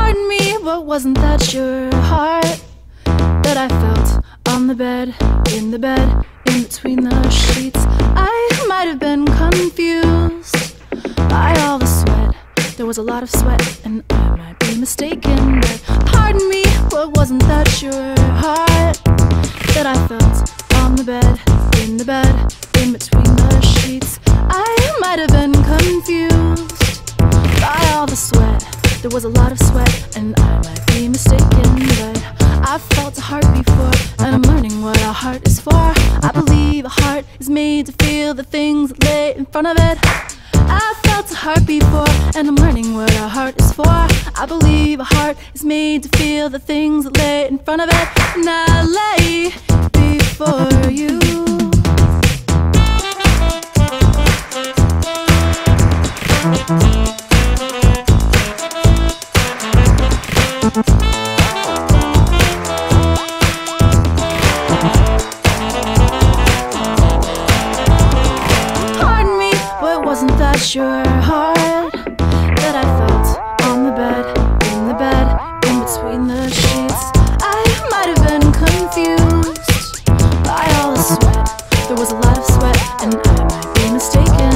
Pardon me, but wasn't that your heart that I felt on the bed, in between the sheets? I might have been confused by all the sweat. There was a lot of sweat, and I might be mistaken. But pardon me, but wasn't that your heart that I felt on the bed, in between the sheets? I might have been confused by all the sweat. There was a lot of sweat, and I might be mistaken. But I've felt a heart before, and I'm learning what a heart is for. I believe a heart is made to feel the things that lay in front of it. I've felt a heart before, and I'm learning what a heart is for. I believe a heart is made to feel the things that lay in front of it. And I lay before you. Pardon me, but wasn't that your heart that I felt on the bed, in between the sheets? I might have been confused by all the sweat. There was a lot of sweat, and I might be mistaken.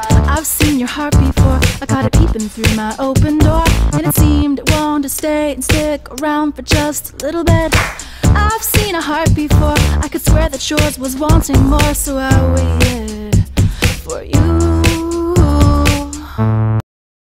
But I've seen your heart before. I caught it peeping through my open door, and it seemed it wanted to stay and stick around for just a little bit. I've seen a heart before. I could swear that yours was wanting more, so I waited for you.